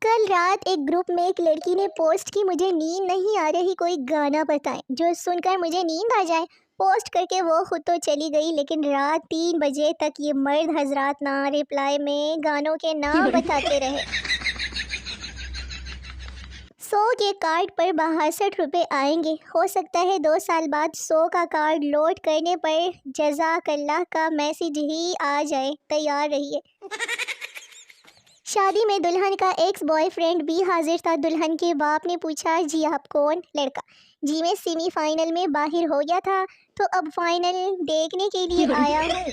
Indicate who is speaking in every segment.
Speaker 1: کل رات ایک گروپ میں ایک لڑکی نے پوسٹ کی مجھے نیند نہیں آ رہی، کوئی گانا بتائیں جو سن کر مجھے نیند آ جائے۔ پوسٹ کر کے وہ خود تو چلی گئی، لیکن رات 3 بجے تک یہ مرد حضرات نہ رپلائی میں گانوں کے نام بتاتے رہے۔ 100 کے کارڈ پر 62 روپے آئیں گے، ہو سکتا ہے 2 سال بعد 100 کا کارڈ لوڈ کرنے پر جزاک اللہ کا میسج ہی آ جائے، تیار رہیے۔ شادی میں دلہن کا ایکس بوائے فرینڈ بھی حاضر تھا۔ دلہن کے باپ نے پوچھا جی آپ کون؟ لڑکا جی میں سیمی فائنل میں باہر ہو گیا تھا تو اب فائنل دیکھنے کے لیے آیا ہوں۔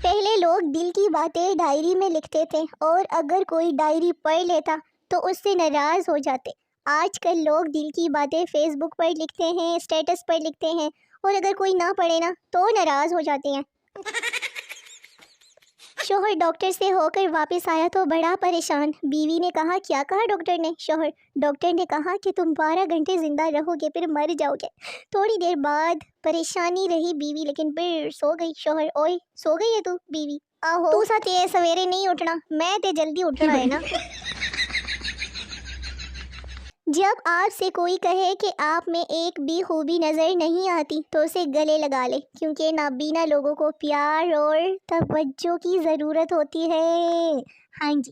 Speaker 1: پہلے لوگ دل کی باتیں ڈائری میں لکھتے تھے اور اگر کوئی ڈائری پڑھ لیتا تو اس سے ناراض ہو جاتے۔ آج کل لوگ دل کی باتیں فیس بک پر لکھتے ہیں، اسٹیٹس پر لکھتے ہیں، اور اگر کوئی نہ پڑھے نا تو ناراض ہو جاتے ہیں۔ شوہر ڈاکٹر سے ہو کر واپس آیا تو بڑا پریشان۔ بیوی نے کہا کیا کہا ڈاکٹر نے؟ شوہر ڈاکٹر نے کہا کہ تم 12 گھنٹے زندہ رہو گے پھر مر جاؤ گے۔ تھوڑی دیر بعد پریشانی رہی بیوی، لیکن پھر سو گئی۔ شوہر اوئے سو گئی ہے تو؟ بیوی آہو تو ساتھ یہ سویرے نہیں اٹھنا، میں تے جلدی اٹھنا ہے نا۔ جب آپ سے کوئی کہے کہ آپ میں ایک بھی خوبی نظر نہیں آتی تو اسے گلے لگا لے، کیونکہ نابینا لوگوں کو پیار اور توجہ کی ضرورت ہوتی ہے۔ ہاں جی۔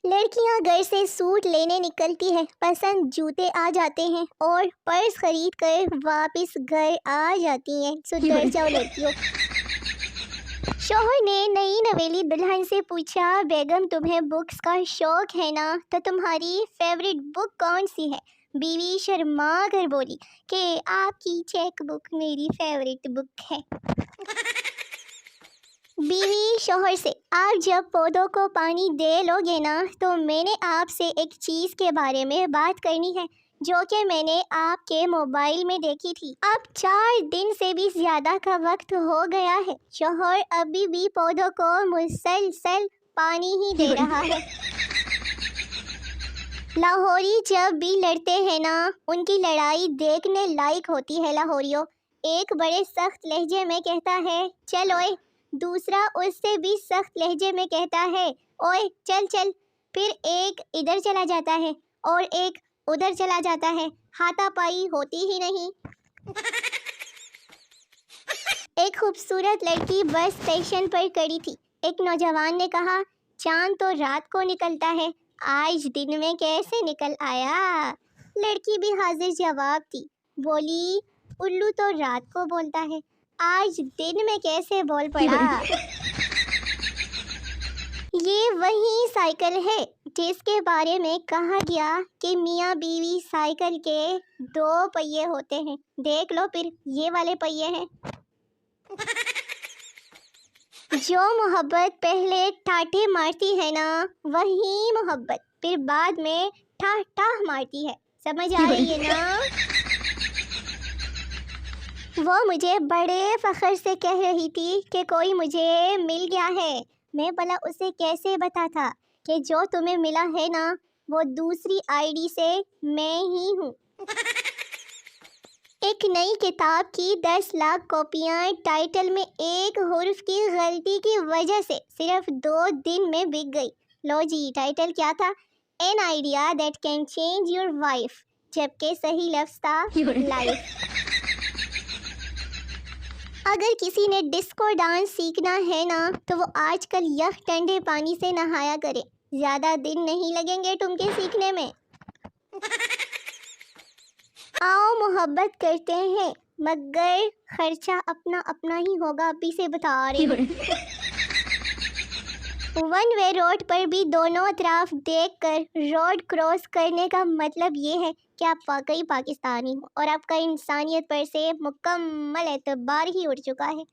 Speaker 1: لڑکیاں گھر سے سوٹ لینے نکلتی ہیں، پسند جوتے آ جاتے ہیں اور پرس خرید کر واپس گھر آ جاتی ہیں۔ ڈر جاؤ لڑکیوں۔ شوہر نے نئی نویلی دلہن سے پوچھا بیگم تمہیں بکس کا شوق ہے نا، تو تمہاری فیوریٹ بک کون سی ہے؟ بیوی شرما کر بولی کہ آپ کی چیک بک میری فیوریٹ بک ہے۔ بیوی شوہر سے آپ جب پودوں کو پانی دے لو گے نا تو میں نے آپ سے ایک چیز کے بارے میں بات کرنی ہے جو کہ میں نے آپ کے موبائل میں دیکھی تھی۔ اب 4 دن سے بھی زیادہ کا وقت ہو گیا ہے، شوہر ابھی بھی پودوں کو مسلسل پانی ہی دے رہا ہے۔ لاہوری جب بھی لڑتے ہیں نا ان کی لڑائی دیکھنے لائق ہوتی ہے۔ لاہوریوں ایک بڑے سخت لہجے میں کہتا ہے چل اوئے، دوسرا اس سے بھی سخت لہجے میں کہتا ہے اوئے چل چل، پھر ایک ادھر چلا جاتا ہے اور ایک ادھر چلا جاتا ہے، ہاتھا پائی ہوتی ہی نہیں۔ ایک خوبصورت لڑکی بس اسٹیشن پر کھڑی تھی۔ ایک نوجوان نے کہا چاند تو رات کو نکلتا ہے، آج دن میں کیسے نکل آیا؟ لڑکی بھی حاضر جواب تھی، بولی الو تو رات کو بولتا ہے، آج دن میں کیسے بول پڑا؟ یہ وہی سائیکل ہے جس کے بارے میں کہا گیا کہ میاں بیوی سائیکل کے 2 پہیے ہوتے ہیں، دیکھ لو پھر یہ والے پہیے ہیں۔ جو محبت پہلے ٹھاٹھے مارتی ہے نا وہی محبت پھر بعد میں ٹھاہ ٹھاہ مارتی ہے، سمجھ آ رہی ہے نا؟ وہ مجھے بڑے فخر سے کہہ رہی تھی کہ کوئی مجھے مل گیا ہے۔ میں بھلا اسے کیسے بتاتا کہ جو تمہیں ملا ہے نا وہ دوسری آئی ڈی سے میں ہی ہوں۔ ایک نئی کتاب کی 10 لاکھ کاپیاں ٹائٹل میں ایک حرف کی غلطی کی وجہ سے صرف 2 دن میں بک گئی۔ لو جی ٹائٹل کیا تھا؟ An idea that can change your wife, جبکہ صحیح لفظ تھا لائف۔ اگر کسی نے ڈسکو ڈانس سیکھنا ہے نا تو وہ آج کل یک ٹھنڈے پانی سے نہایا کرے، زیادہ دن نہیں لگیں گے ٹمکے سیکھنے میں۔ آؤ محبت کرتے ہیں مگر خرچہ اپنا اپنا ہی ہوگا، ابھی سے بتا رہے ہیں۔ 1 وے روڈ پر بھی دونوں اطراف دیکھ کر روڈ کراس کرنے کا مطلب یہ ہے کہ آپ واقعی پاکستانی ہو اور آپ کا انسانیت پر سے مکمل اعتبار ہی اٹھ چکا ہے۔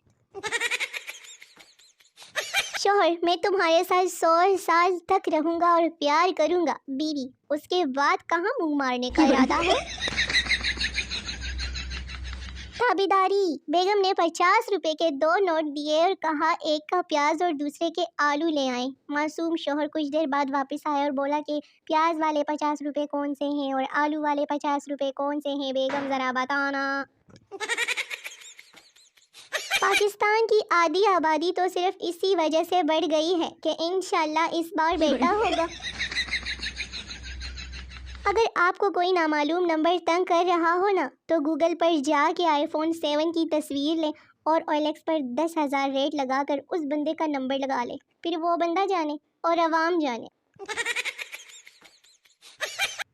Speaker 1: شوہر میں تمہارے ساتھ 100 سال تک رہوں گا اور پیار کروں گا۔ بیوی اس کے بعد کہاں منہ مارنے کا ارادہ ہے؟ تابیداری بیگم نے 50 روپے کے 2 نوٹ دیے اور کہا ایک کا پیاز اور دوسرے کے آلو لے آئیں۔ معصوم شوہر کچھ دیر بعد واپس آیا اور بولا کہ پیاز والے 50 روپے کون سے ہیں اور آلو والے 50 روپے کون سے ہیں بیگم ذرا بتانا۔ پاکستان کی آدھی آبادی تو صرف اسی وجہ سے بڑھ گئی ہے کہ انشاءاللہ اس بار بیٹا ہوگا۔ اگر آپ کو کوئی نامعلوم نمبر تنگ کر رہا ہو نا تو گوگل پر جا کے آئی فون 7 کی تصویر لیں اور OLX پر 10,000 ریٹ لگا کر اس بندے کا نمبر لگا لیں، پھر وہ بندہ جانے اور عوام جانے۔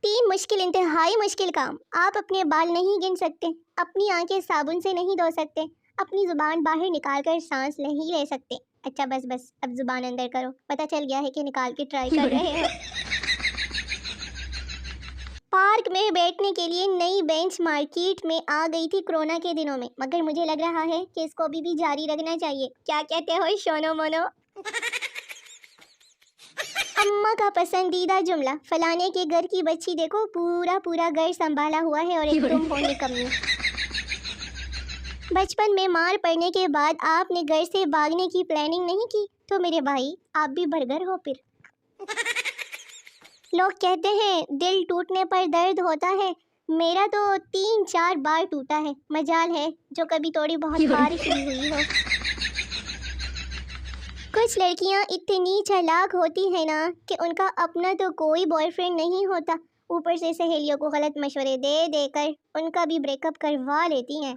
Speaker 1: 3 مشکل، انتہائی مشکل کام۔ آپ اپنے بال نہیں گن سکتے، اپنی آنکھیں صابن سے نہیں دھو سکتے، اپنی زبان باہر نکال کر سانس نہیں لے سکتے۔ اچھا بس اب زبان اندر کرو، پتہ چل گیا ہے کہ نکال کے ٹرائی کر رہے ہو۔ پارک میں بیٹھنے کے لیے نئی بینچ مارکیٹ میں آ گئی تھی کورونا کے دنوں میں، مگر مجھے لگ رہا ہے کہ اس کو بھی جاری رکھنا چاہیے۔ کیا کہتے ہو شونو مونو؟ اماں کا پسندیدہ جملہ، فلانے کے گھر کی بچی دیکھو پورا گھر سنبھالا ہوا ہے اور ایک تم ہو نکمی۔ بچپن میں مار پڑنے کے بعد آپ نے گھر سے بھاگنے کی پلاننگ نہیں کی تو میرے بھائی آپ بھی برگر ہو پھر۔ لوگ کہتے ہیں دل ٹوٹنے پر درد ہوتا ہے، میرا تو 3-4 بار ٹوٹا ہے، مجال ہے جو کبھی تھوڑی بہت بارش بھی ہوئی ہو۔ کچھ لڑکیاں اتنی چالاک ہوتی ہیں نا کہ ان کا اپنا تو کوئی بوائے فرینڈ نہیں ہوتا، اوپر سے سہیلیوں کو غلط مشورے دے کر ان کا بھی بریک اپ کروا لیتی ہیں۔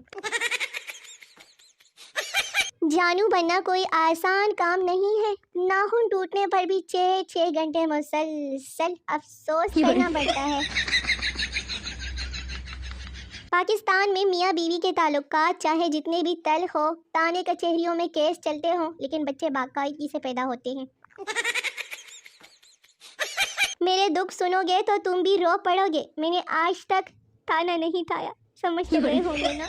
Speaker 1: جانو بننا کوئی آسان کام نہیں ہے، ناخن ٹوٹنے پر بھی 6 گھنٹے مسلسل افسوس کرنا پڑتا ہے۔ پاکستان میں میاں بیوی کے تعلقات چاہے جتنے بھی تلخ ہو، تانے کچہریوں میں کیس چلتے ہوں، لیکن بچے باقاعدگی سے پیدا ہوتے ہیں۔ میرے دکھ سنو گے تو تم بھی رو پڑو گے، میں نے آج تک تانا نہیں کھایا، سمجھتے ہوئے ہوں گے نا۔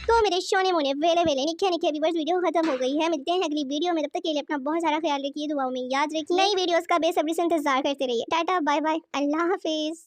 Speaker 1: تو میرے شونے مونے ویلے نکھے ویورز، ویڈیو ختم ہو گئی ہے، ملتے ہیں اگلی ویڈیو میں، تب تک کے لیے اپنا بہت سارا خیال رکھیے، دعاؤں میں یاد رکھیے، نئی ویڈیوز کا بے صبری سے انتظار کرتے رہیے۔ ٹاٹا بائے بائے، اللہ حافظ۔